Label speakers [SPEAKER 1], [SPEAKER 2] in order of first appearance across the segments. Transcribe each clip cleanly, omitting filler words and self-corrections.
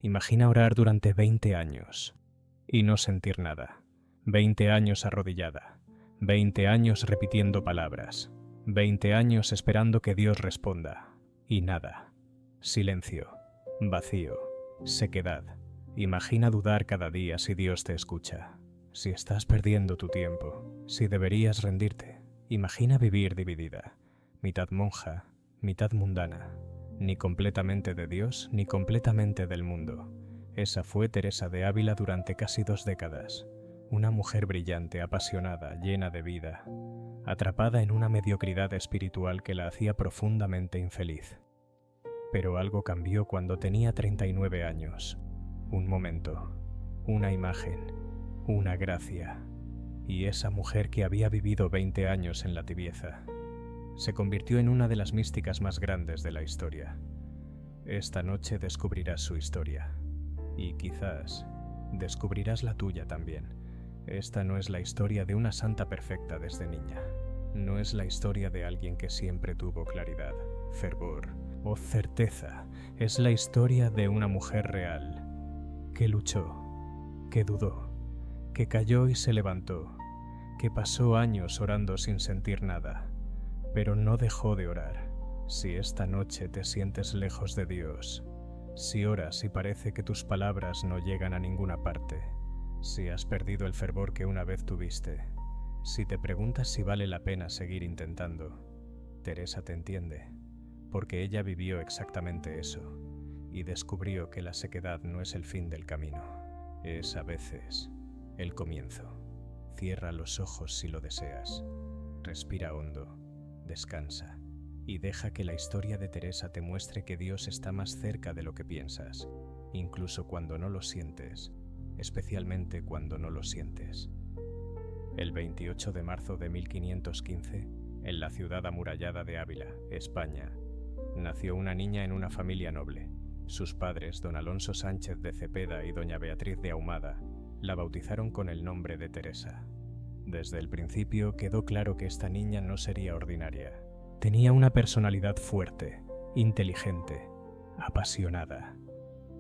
[SPEAKER 1] Imagina orar durante 20 años y no sentir nada. 20 años arrodillada. 20 años repitiendo palabras. 20 años esperando que Dios responda. Y nada. Silencio. Vacío. Sequedad. Imagina dudar cada día si Dios te escucha. Si estás perdiendo tu tiempo. Si deberías rendirte. Imagina vivir dividida. Mitad monja, mitad mundana. Ni completamente de Dios, ni completamente del mundo. Esa fue Teresa de Ávila durante casi 2 décadas. Una mujer brillante, apasionada, llena de vida, atrapada en una mediocridad espiritual que la hacía profundamente infeliz. Pero algo cambió cuando tenía 39 años. Un momento, una imagen, una gracia. Y esa mujer que había vivido 20 años en la tibieza se convirtió en una de las místicas más grandes de la historia. Esta noche descubrirás su historia. Y quizás descubrirás la tuya también. Esta no es la historia de una santa perfecta desde niña. No es la historia de alguien que siempre tuvo claridad, fervor o certeza. Es la historia de una mujer real, que luchó, que dudó, que cayó y se levantó, que pasó años orando sin sentir nada, pero no dejó de orar. Si esta noche te sientes lejos de Dios, si oras y parece que tus palabras no llegan a ninguna parte, si has perdido el fervor que una vez tuviste, si te preguntas si vale la pena seguir intentando, Teresa te entiende, porque ella vivió exactamente eso y descubrió que la sequedad no es el fin del camino, es a veces el comienzo. Cierra los ojos si lo deseas, respira hondo, descansa y deja que la historia de Teresa te muestre que Dios está más cerca de lo que piensas, incluso cuando no lo sientes, especialmente cuando no lo sientes. El 28 de marzo de 1515, en la ciudad amurallada de Ávila, España, nació una niña en una familia noble. Sus padres, don Alonso Sánchez de Cepeda y doña Beatriz de Ahumada, la bautizaron con el nombre de Teresa. Desde el principio quedó claro que esta niña no sería ordinaria. Tenía una personalidad fuerte, inteligente, apasionada.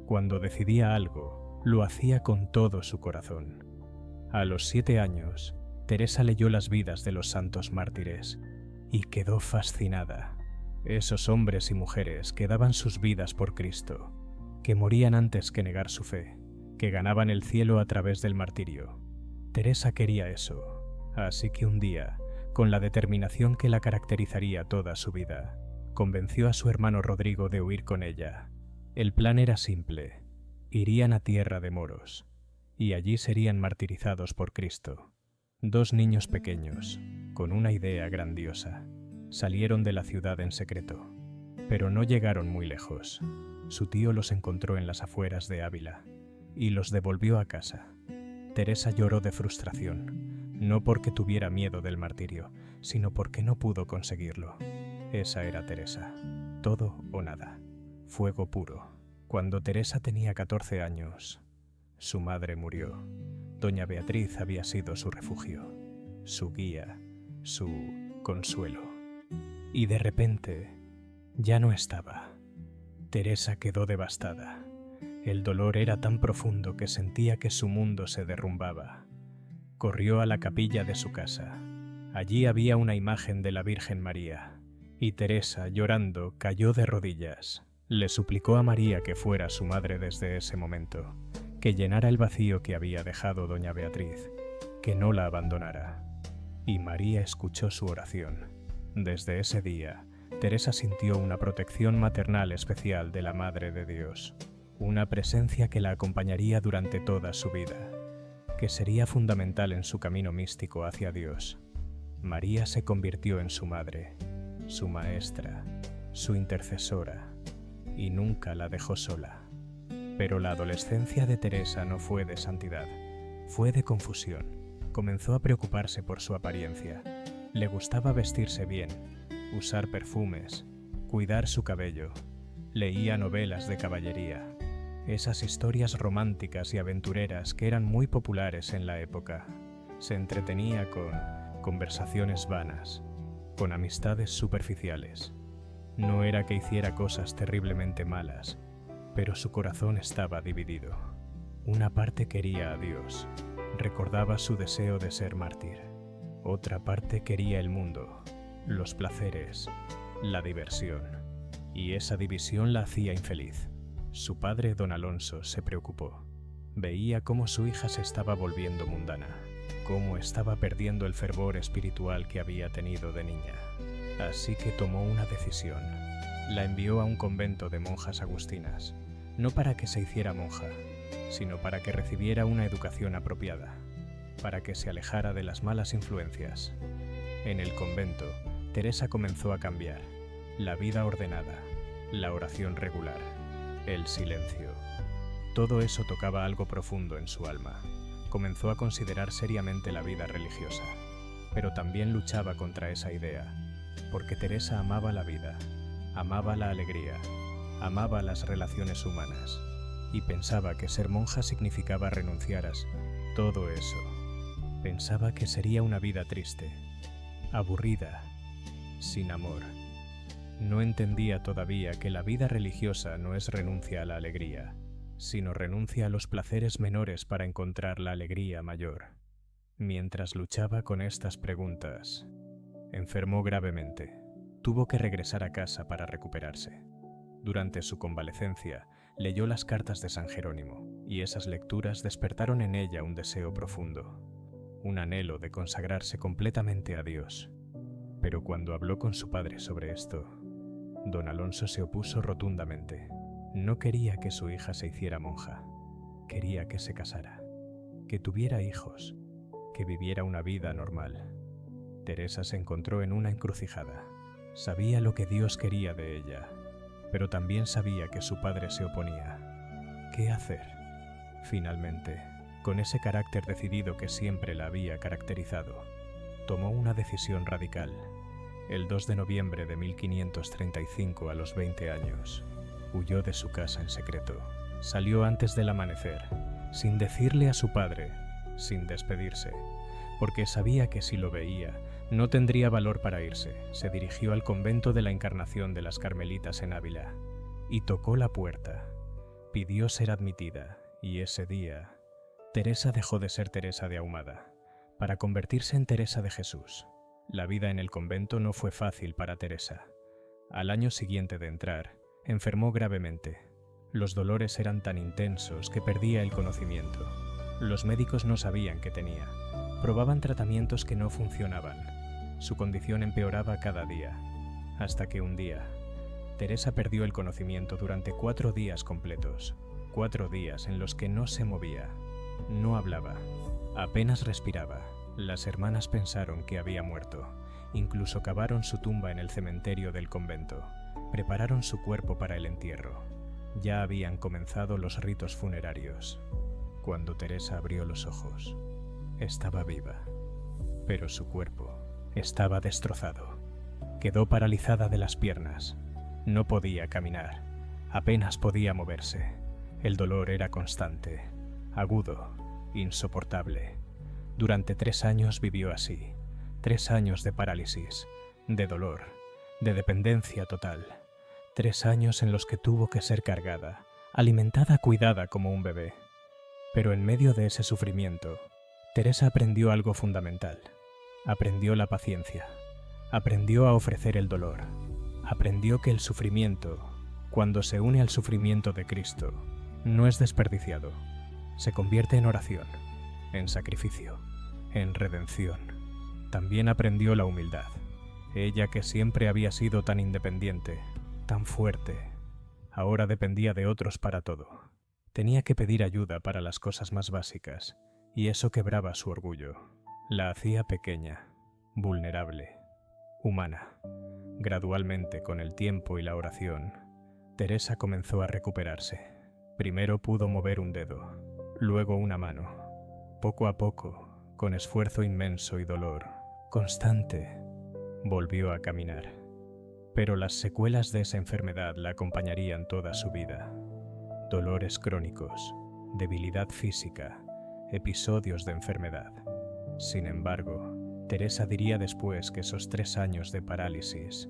[SPEAKER 1] Cuando decidía algo, lo hacía con todo su corazón. A los 7 años, Teresa leyó las vidas de los santos mártires y quedó fascinada. Esos hombres y mujeres que daban sus vidas por Cristo, que morían antes que negar su fe, que ganaban el cielo a través del martirio. Teresa quería eso, así que un día, con la determinación que la caracterizaría toda su vida, convenció a su hermano Rodrigo de huir con ella. El plan era simple: irían a tierra de moros, y allí serían martirizados por Cristo. 2 niños pequeños, con una idea grandiosa, salieron de la ciudad en secreto, pero no llegaron muy lejos. Su tío los encontró en las afueras de Ávila y los devolvió a casa. Teresa lloró de frustración, no porque tuviera miedo del martirio, sino porque no pudo conseguirlo. Esa era Teresa, todo o nada, fuego puro. Cuando Teresa tenía 14 años, su madre murió. Doña Beatriz había sido su refugio, su guía, su consuelo. Y de repente, ya no estaba. Teresa quedó devastada. El dolor era tan profundo que sentía que su mundo se derrumbaba. Corrió a la capilla de su casa. Allí había una imagen de la Virgen María, y Teresa, llorando, cayó de rodillas. Le suplicó a María que fuera su madre desde ese momento, que llenara el vacío que había dejado doña Beatriz, que no la abandonara. Y María escuchó su oración. Desde ese día, Teresa sintió una protección maternal especial de la Madre de Dios, una presencia que la acompañaría durante toda su vida, que sería fundamental en su camino místico hacia Dios. María se convirtió en su madre, su maestra, su intercesora, y nunca la dejó sola. Pero la adolescencia de Teresa no fue de santidad, fue de confusión. Comenzó a preocuparse por su apariencia. Le gustaba vestirse bien, usar perfumes, cuidar su cabello. Leía novelas de caballería, esas historias románticas y aventureras que eran muy populares en la época. Se entretenía con conversaciones vanas, con amistades superficiales. No era que hiciera cosas terriblemente malas, pero su corazón estaba dividido. Una parte quería a Dios, recordaba su deseo de ser mártir. Otra parte quería el mundo, los placeres, la diversión. Y esa división la hacía infeliz. Su padre, don Alonso, se preocupó. Veía cómo su hija se estaba volviendo mundana, cómo estaba perdiendo el fervor espiritual que había tenido de niña. Así que tomó una decisión. La envió a un convento de monjas agustinas, no para que se hiciera monja, sino para que recibiera una educación apropiada, para que se alejara de las malas influencias. En el convento, Teresa comenzó a cambiar. La vida ordenada, la oración regular, el silencio. Todo eso tocaba algo profundo en su alma. Comenzó a considerar seriamente la vida religiosa, pero también luchaba contra esa idea, porque Teresa amaba la vida, amaba la alegría, amaba las relaciones humanas, y pensaba que ser monja significaba renunciar a todo eso. Pensaba que sería una vida triste, aburrida, sin amor. No entendía todavía que la vida religiosa no es renuncia a la alegría, sino renuncia a los placeres menores para encontrar la alegría mayor. Mientras luchaba con estas preguntas, enfermó gravemente. Tuvo que regresar a casa para recuperarse. Durante su convalecencia, leyó las cartas de San Jerónimo, y esas lecturas despertaron en ella un deseo profundo, un anhelo de consagrarse completamente a Dios. Pero cuando habló con su padre sobre esto, don Alonso se opuso rotundamente. No quería que su hija se hiciera monja. Quería que se casara, que tuviera hijos, que viviera una vida normal. Teresa se encontró en una encrucijada. Sabía lo que Dios quería de ella, pero también sabía que su padre se oponía. ¿Qué hacer? Finalmente, con ese carácter decidido que siempre la había caracterizado, tomó una decisión radical. El 2 de noviembre de 1535, a los 20 años, huyó de su casa en secreto. Salió antes del amanecer, sin decirle a su padre, sin despedirse, porque sabía que si lo veía, no tendría valor para irse. Se dirigió al convento de la Encarnación de las Carmelitas en Ávila, y tocó la puerta. Pidió ser admitida, y ese día, Teresa dejó de ser Teresa de Ahumada, para convertirse en Teresa de Jesús. La vida en el convento no fue fácil para Teresa. Al año siguiente de entrar, enfermó gravemente. Los dolores eran tan intensos que perdía el conocimiento. Los médicos no sabían qué tenía. Probaban tratamientos que no funcionaban. Su condición empeoraba cada día, hasta que un día, Teresa perdió el conocimiento durante 4 días completos. 4 días en los que no se movía, no hablaba, apenas respiraba. Las hermanas pensaron que había muerto. Incluso cavaron su tumba en el cementerio del convento. Prepararon su cuerpo para el entierro. Ya habían comenzado los ritos funerarios. Cuando Teresa abrió los ojos, estaba viva, pero su cuerpo estaba destrozado. Quedó paralizada de las piernas. No podía caminar. Apenas podía moverse. El dolor era constante, agudo, insoportable. Durante 3 años vivió así. 3 años de parálisis, de dolor, de dependencia total. 3 años en los que tuvo que ser cargada, alimentada, cuidada como un bebé. Pero en medio de ese sufrimiento, Teresa aprendió algo fundamental. Aprendió la paciencia. Aprendió a ofrecer el dolor. Aprendió que el sufrimiento, cuando se une al sufrimiento de Cristo, no es desperdiciado. Se convierte en oración, en sacrificio, en redención. También aprendió la humildad. Ella, que siempre había sido tan independiente, tan fuerte, ahora dependía de otros para todo. Tenía que pedir ayuda para las cosas más básicas, y eso quebraba su orgullo. La hacía pequeña, vulnerable, humana. Gradualmente, con el tiempo y la oración, Teresa comenzó a recuperarse. Primero pudo mover un dedo, luego una mano. Poco a poco, con esfuerzo inmenso y dolor constante, volvió a caminar. Pero las secuelas de esa enfermedad la acompañarían toda su vida. Dolores crónicos, debilidad física, episodios de enfermedad. Sin embargo, Teresa diría después que esos 3 años de parálisis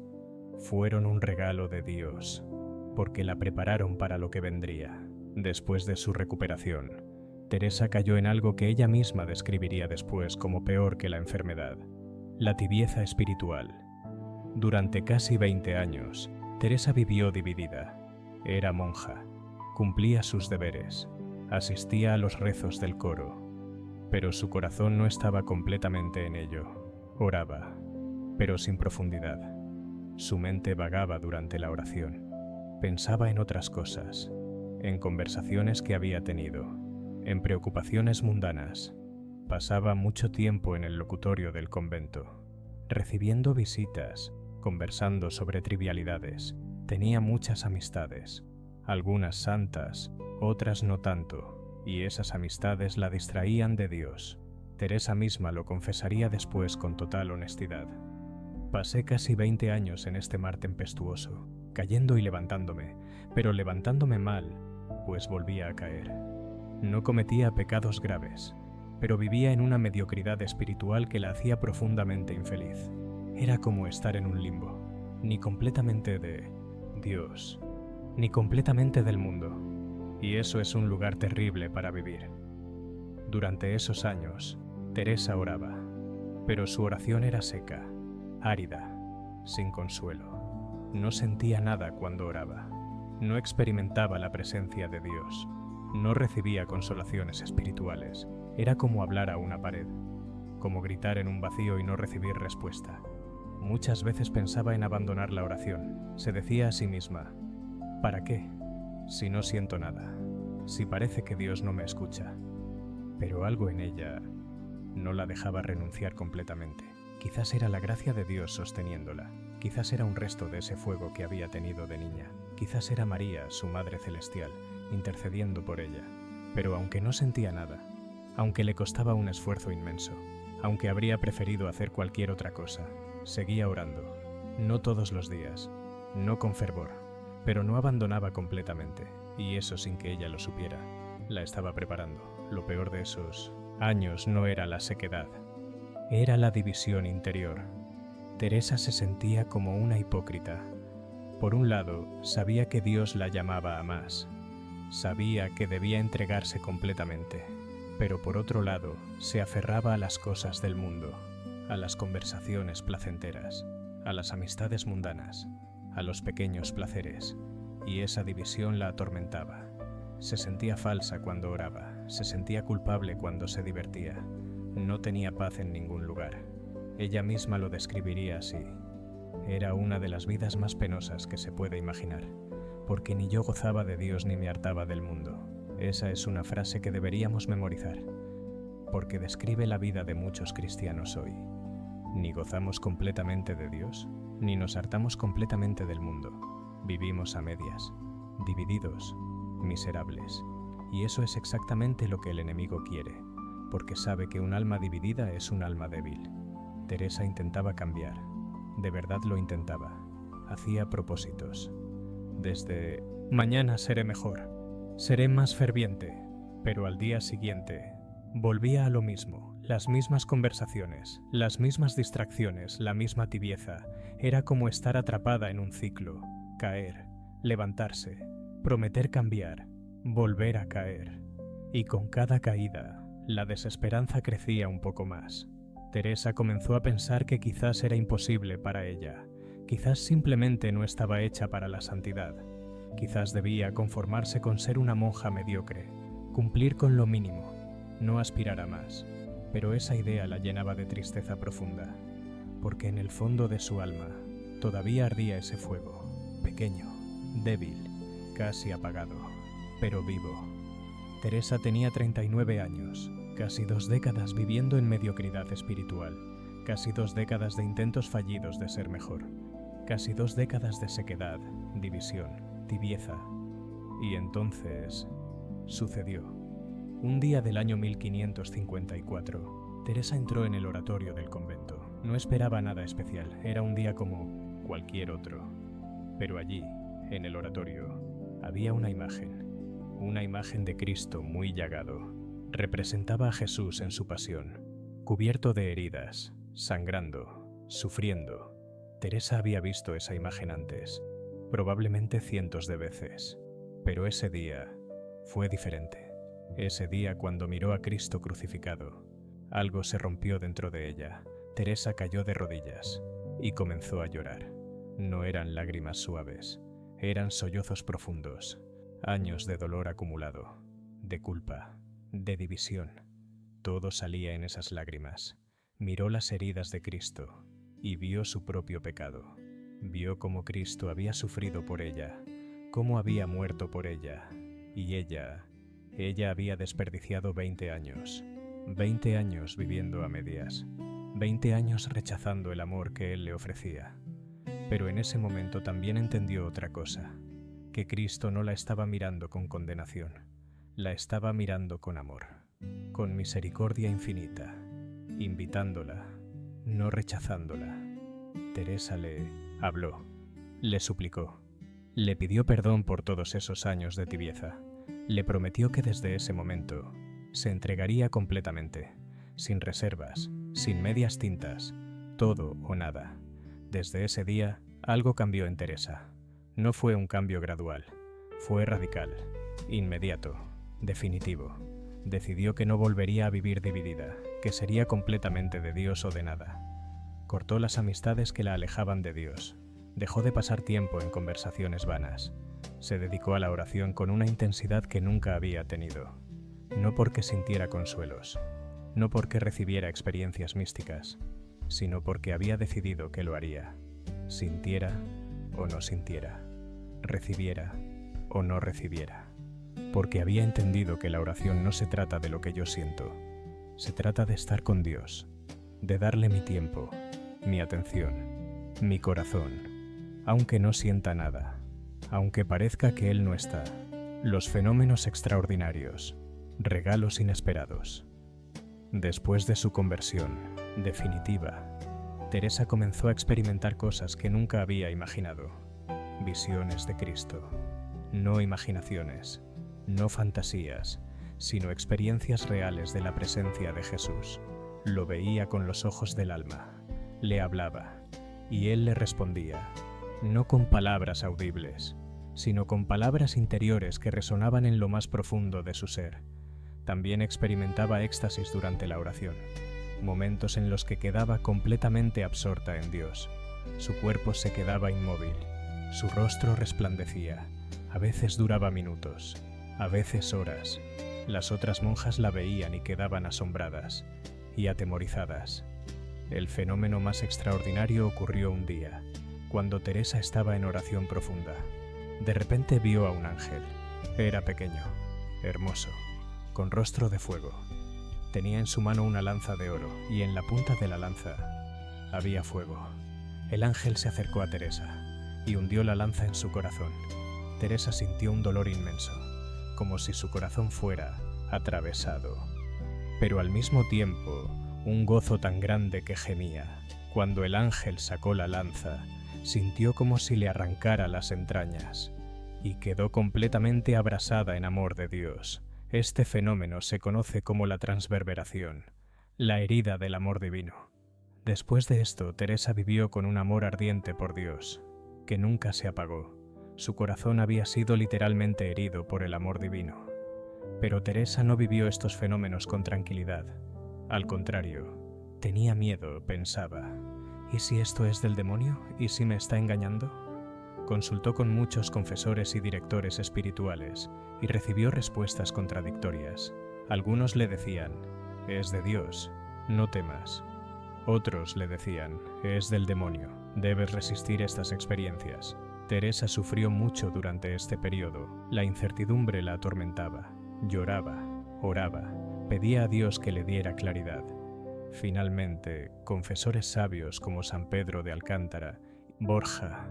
[SPEAKER 1] fueron un regalo de Dios porque la prepararon para lo que vendría. Después de su recuperación, Teresa cayó en algo que ella misma describiría después como peor que la enfermedad: la tibieza espiritual. Durante casi 20 años, Teresa vivió dividida. Era monja, cumplía sus deberes, asistía a los rezos del coro, pero su corazón no estaba completamente en ello. Oraba, pero sin profundidad. Su mente vagaba durante la oración. Pensaba en otras cosas, en conversaciones que había tenido, en preocupaciones mundanas. Pasaba mucho tiempo en el locutorio del convento, recibiendo visitas, conversando sobre trivialidades. Tenía muchas amistades, algunas santas, otras no tanto, y esas amistades la distraían de Dios. Teresa misma lo confesaría después con total honestidad. Pasé casi 20 años en este mar tempestuoso, cayendo y levantándome, pero levantándome mal, pues volvía a caer. No cometía pecados graves, pero vivía en una mediocridad espiritual que la hacía profundamente infeliz. Era como estar en un limbo, ni completamente de Dios, ni completamente del mundo, y eso es un lugar terrible para vivir. Durante esos años, Teresa oraba, pero su oración era seca, árida, sin consuelo. No sentía nada cuando oraba, no experimentaba la presencia de Dios, no recibía consolaciones espirituales. Era como hablar a una pared, como gritar en un vacío y no recibir respuesta. Muchas veces pensaba en abandonar la oración. Se decía a sí misma: ¿para qué? Si no siento nada, si parece que Dios no me escucha. Pero algo en ella no la dejaba renunciar completamente. Quizás era la gracia de Dios sosteniéndola. Quizás era un resto de ese fuego que había tenido de niña. Quizás era María, su Madre Celestial, intercediendo por ella. Pero aunque no sentía nada, aunque le costaba un esfuerzo inmenso, aunque habría preferido hacer cualquier otra cosa, seguía orando. No todos los días, no con fervor, pero no abandonaba completamente, y eso sin que ella lo supiera. La estaba preparando. Lo peor de esos años no era la sequedad, era la división interior. Teresa se sentía como una hipócrita. Por un lado, sabía que Dios la llamaba a más, sabía que debía entregarse completamente, pero por otro lado, se aferraba a las cosas del mundo, a las conversaciones placenteras, a las amistades mundanas, a los pequeños placeres, y esa división la atormentaba. Se sentía falsa cuando oraba, se sentía culpable cuando se divertía. No tenía paz en ningún lugar. Ella misma lo describiría así: era una de las vidas más penosas que se puede imaginar, porque ni yo gozaba de Dios ni me hartaba del mundo. Esa es una frase que deberíamos memorizar, porque describe la vida de muchos cristianos hoy. Ni gozamos completamente de Dios, ni nos hartamos completamente del mundo. Vivimos a medias, divididos, miserables. Y eso es exactamente lo que el enemigo quiere, porque sabe que un alma dividida es un alma débil. Teresa intentaba cambiar, de verdad lo intentaba. Hacía propósitos. Desde mañana seré mejor, seré más ferviente, pero al día siguiente volvía a lo mismo, las mismas conversaciones, las mismas distracciones, la misma tibieza. Era como estar atrapada en un ciclo, caer, levantarse, prometer cambiar, volver a caer. Y con cada caída, la desesperanza crecía un poco más. Teresa comenzó a pensar que quizás era imposible para ella, quizás simplemente no estaba hecha para la santidad, quizás debía conformarse con ser una monja mediocre, cumplir con lo mínimo, no aspirar a más. Pero esa idea la llenaba de tristeza profunda, porque en el fondo de su alma todavía ardía ese fuego, pequeño, débil, casi apagado, pero vivo. Teresa tenía 39 años, casi 2 décadas viviendo en mediocridad espiritual, casi 2 décadas de intentos fallidos de ser mejor, casi 2 décadas de sequedad, división, tibieza. Y entonces sucedió. Un día del año 1554, Teresa entró en el oratorio del convento. No esperaba nada especial, era un día como cualquier otro. Pero allí, en el oratorio, había una imagen de Cristo muy llagado. Representaba a Jesús en su pasión, cubierto de heridas, sangrando, sufriendo. Teresa había visto esa imagen antes. probablemente cientos de veces, pero ese día fue diferente. Ese día, cuando miró a Cristo crucificado, algo se rompió dentro de ella. Teresa cayó de rodillas y comenzó a llorar. No eran lágrimas suaves, eran sollozos profundos, años de dolor acumulado, de culpa, de división. Todo salía en esas lágrimas. Miró las heridas de Cristo y vio su propio pecado. Vio cómo Cristo había sufrido por ella, cómo había muerto por ella, y ella había desperdiciado 20 años. 20 años viviendo a medias, 20 años rechazando el amor que él le ofrecía. Pero en ese momento también entendió otra cosa, que Cristo no la estaba mirando con condenación, la estaba mirando con amor, con misericordia infinita, invitándola, no rechazándola. Teresa le habló, le suplicó, le pidió perdón por todos esos años de tibieza, le prometió que desde ese momento se entregaría completamente, sin reservas, sin medias tintas, todo o nada. Desde ese día, algo cambió en Teresa. No fue un cambio gradual, fue radical, inmediato, definitivo. Decidió que no volvería a vivir dividida, que sería completamente de Dios o de nada. Cortó las amistades que la alejaban de Dios. Dejó de pasar tiempo en conversaciones vanas. Se dedicó a la oración con una intensidad que nunca había tenido. No porque sintiera consuelos, no porque recibiera experiencias místicas, sino porque había decidido que lo haría, sintiera o no sintiera, recibiera o no recibiera. Porque había entendido que la oración no se trata de lo que yo siento, se trata de estar con Dios, de darle mi tiempo, mi atención, mi corazón, aunque no sienta nada, aunque parezca que Él no está. Los fenómenos extraordinarios, regalos inesperados. Después de su conversión definitiva, Teresa comenzó a experimentar cosas que nunca había imaginado. Visiones de Cristo, no imaginaciones, no fantasías, sino experiencias reales de la presencia de Jesús. Lo veía con los ojos del alma, le hablaba, y Él le respondía, no con palabras audibles, sino con palabras interiores que resonaban en lo más profundo de su ser. También experimentaba éxtasis durante la oración, momentos en los que quedaba completamente absorta en Dios. Su cuerpo se quedaba inmóvil, su rostro resplandecía. A veces duraba minutos, a veces horas. Las otras monjas la veían y quedaban asombradas y atemorizadas. El fenómeno más extraordinario ocurrió un día, cuando Teresa estaba en oración profunda. De repente vio a un ángel. Era pequeño, hermoso, con rostro de fuego. Tenía en su mano una lanza de oro, y en la punta de la lanza había fuego. El ángel se acercó a Teresa y hundió la lanza en su corazón. Teresa sintió un dolor inmenso, como si su corazón fuera atravesado. Pero al mismo tiempo, un gozo tan grande que gemía. Cuando el ángel sacó la lanza, sintió como si le arrancara las entrañas, y quedó completamente abrasada en amor de Dios. Este fenómeno se conoce como la transverberación, la herida del amor divino. Después de esto, Teresa vivió con un amor ardiente por Dios, que nunca se apagó. Su corazón había sido literalmente herido por el amor divino. Pero Teresa no vivió estos fenómenos con tranquilidad. Al contrario, tenía miedo, pensaba. ¿Y si esto es del demonio? ¿Y si me está engañando? Consultó con muchos confesores y directores espirituales y recibió respuestas contradictorias. Algunos le decían, es de Dios, no temas. Otros le decían, es del demonio, debes resistir estas experiencias. Teresa sufrió mucho durante este periodo. La incertidumbre la atormentaba. Lloraba, oraba, pedía a Dios que le diera claridad. Finalmente, confesores sabios como San Pedro de Alcántara, Borja,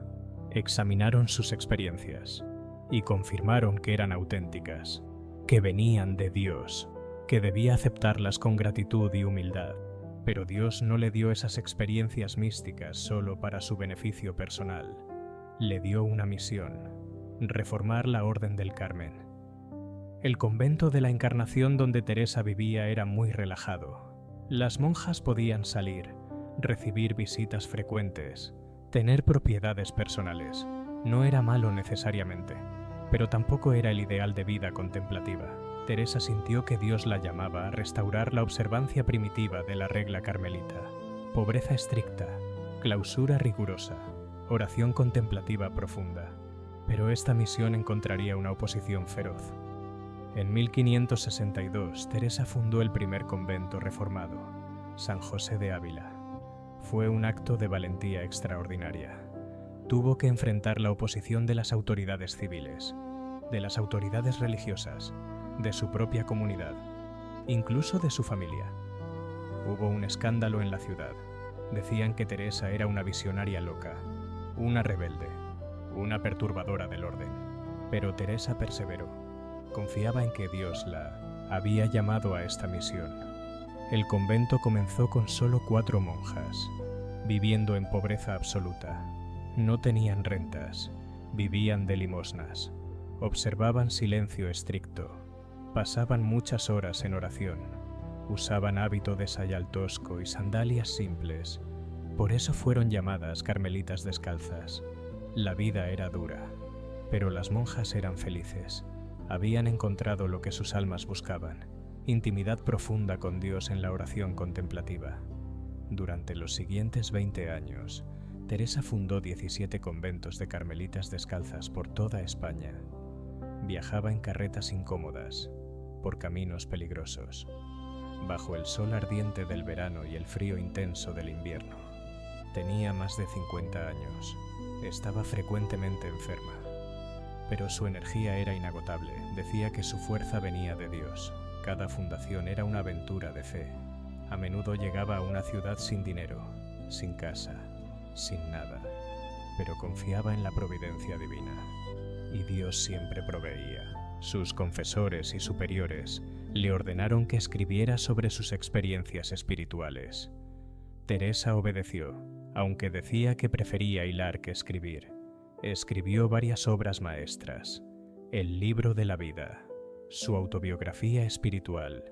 [SPEAKER 1] examinaron sus experiencias y confirmaron que eran auténticas, que venían de Dios, que debía aceptarlas con gratitud y humildad. Pero Dios no le dio esas experiencias místicas solo para su beneficio personal. Le dio una misión: reformar la Orden del Carmen. El convento de la Encarnación donde Teresa vivía era muy relajado. Las monjas podían salir, recibir visitas frecuentes, tener propiedades personales. No era malo necesariamente, pero tampoco era el ideal de vida contemplativa. Teresa sintió que Dios la llamaba a restaurar la observancia primitiva de la regla carmelita. Pobreza estricta, clausura rigurosa, oración contemplativa profunda. Pero esta misión encontraría una oposición feroz. En 1562, Teresa fundó el primer convento reformado, San José de Ávila. Fue un acto de valentía extraordinaria. Tuvo que enfrentar la oposición de las autoridades civiles, de las autoridades religiosas, de su propia comunidad, incluso de su familia. Hubo un escándalo en la ciudad. Decían que Teresa era una visionaria loca, una rebelde, una perturbadora del orden. Pero Teresa perseveró. Confiaba en que Dios la había llamado a esta misión. El convento comenzó con solo 4 monjas, viviendo en pobreza absoluta. No tenían rentas, vivían de limosnas, observaban silencio estricto, pasaban muchas horas en oración, usaban hábito de sayal tosco y sandalias simples. Por eso fueron llamadas carmelitas descalzas. La vida era dura, pero las monjas eran felices. Habían encontrado lo que sus almas buscaban, intimidad profunda con Dios en la oración contemplativa. Durante los siguientes 20 años, Teresa fundó 17 conventos de carmelitas descalzas por toda España. Viajaba en carretas incómodas, por caminos peligrosos, bajo el sol ardiente del verano y el frío intenso del invierno. Tenía más de 50 años. Estaba frecuentemente enferma, pero su energía era inagotable. Decía que su fuerza venía de Dios. Cada fundación era una aventura de fe. A menudo llegaba a una ciudad sin dinero, sin casa, sin nada, pero confiaba en la providencia divina. Y Dios siempre proveía. Sus confesores y superiores le ordenaron que escribiera sobre sus experiencias espirituales. Teresa obedeció, aunque decía que prefería hilar que escribir. Escribió varias obras maestras: El libro de la vida, su autobiografía espiritual,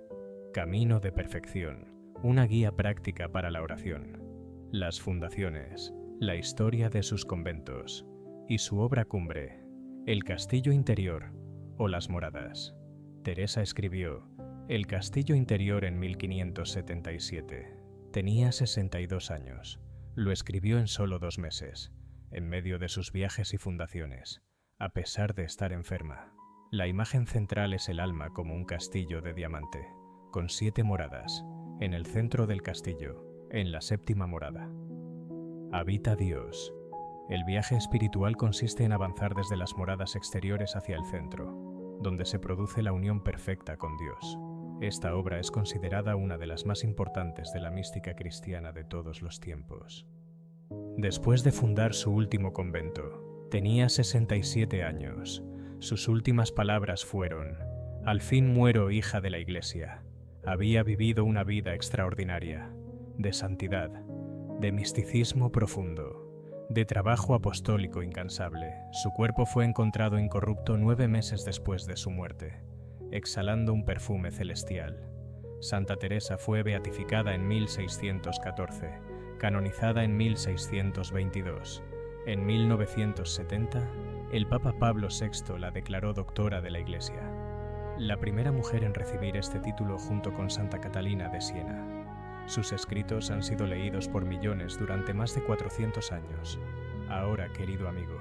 [SPEAKER 1] Camino de perfección, una guía práctica para la oración, las fundaciones, la historia de sus conventos y su obra cumbre, El castillo interior o las moradas. Teresa escribió El castillo interior en 1577. Tenía 62 años. Lo escribió en solo 2 meses, en medio de sus viajes y fundaciones, a pesar de estar enferma. La imagen central es el alma como un castillo de diamante, con 7 moradas. En el centro del castillo, en la 7ª morada, habita Dios. El viaje espiritual consiste en avanzar desde las moradas exteriores hacia el centro, donde se produce la unión perfecta con Dios. Esta obra es considerada una de las más importantes de la mística cristiana de todos los tiempos. Después de fundar su último convento, tenía 67 años. Sus últimas palabras fueron: «Al fin muero, hija de la Iglesia». Había vivido una vida extraordinaria, de santidad, de misticismo profundo, de trabajo apostólico incansable. Su cuerpo fue encontrado incorrupto 9 meses después de su muerte, exhalando un perfume celestial. Santa Teresa fue beatificada en 1614, canonizada en 1622. En 1970, el Papa Pablo VI la declaró doctora de la Iglesia. La primera mujer en recibir este título junto con Santa Catalina de Siena. Sus escritos han sido leídos por millones durante más de 400 años. Ahora, querido amigo,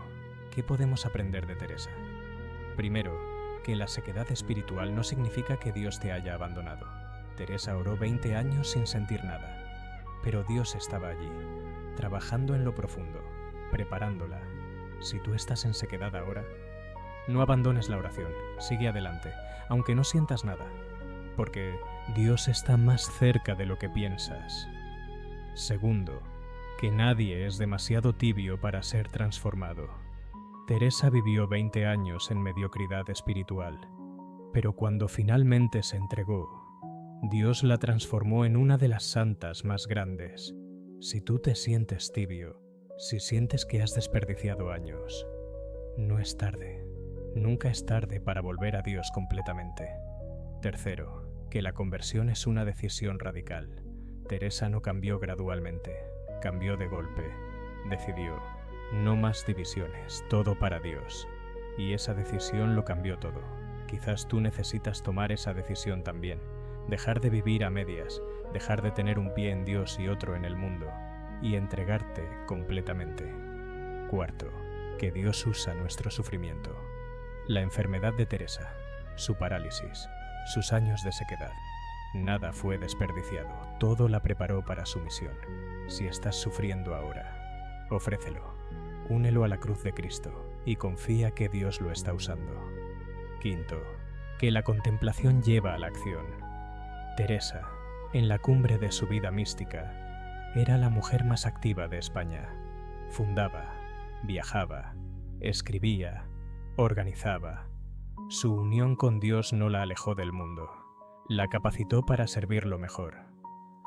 [SPEAKER 1] ¿qué podemos aprender de Teresa? Primero, que la sequedad espiritual no significa que Dios te haya abandonado. Teresa oró 20 años sin sentir nada, pero Dios estaba allí, trabajando en lo profundo, preparándola. Si tú estás en sequedad ahora, no abandones la oración, sigue adelante, aunque no sientas nada, porque Dios está más cerca de lo que piensas. Segundo, que nadie es demasiado tibio para ser transformado. Teresa vivió 20 años en mediocridad espiritual, pero cuando finalmente se entregó, Dios la transformó en una de las santas más grandes. Si tú te sientes tibio, si sientes que has desperdiciado años, no es tarde. Nunca es tarde para volver a Dios completamente. Tercero, que la conversión es una decisión radical. Teresa no cambió gradualmente, cambió de golpe. Decidió: No más divisiones, todo para Dios. Y esa decisión lo cambió todo. Quizás tú necesitas tomar esa decisión también. Dejar de vivir a medias, dejar de tener un pie en Dios y otro en el mundo, y entregarte completamente. Cuarto, que Dios usa nuestro sufrimiento. La enfermedad de Teresa, su parálisis, sus años de sequedad. Nada fue desperdiciado, todo la preparó para su misión. Si estás sufriendo ahora, ofrécelo, únelo a la cruz de Cristo y confía que Dios lo está usando. Quinto, que la contemplación lleva a la acción. Teresa, en la cumbre de su vida mística, era la mujer más activa de España. Fundaba, viajaba, escribía, organizaba. Su unión con Dios no la alejó del mundo. La capacitó para servirlo mejor.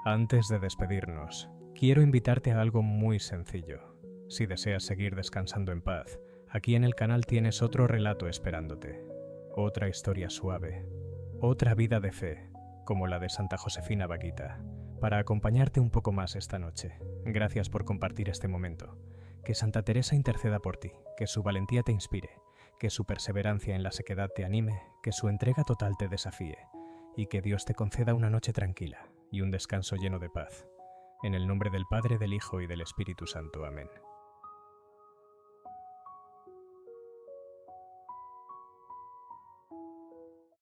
[SPEAKER 1] Antes de despedirnos, quiero invitarte a algo muy sencillo. Si deseas seguir descansando en paz, aquí en el canal tienes otro relato esperándote. Otra historia suave. Otra vida de fe, como la de Santa Josefina Bakhita, para acompañarte un poco más esta noche. Gracias por compartir este momento. Que Santa Teresa interceda por ti, que su valentía te inspire, que su perseverancia en la sequedad te anime, que su entrega total te desafíe, y que Dios te conceda una noche tranquila y un descanso lleno de paz. En el nombre del Padre, del Hijo y del Espíritu Santo. Amén.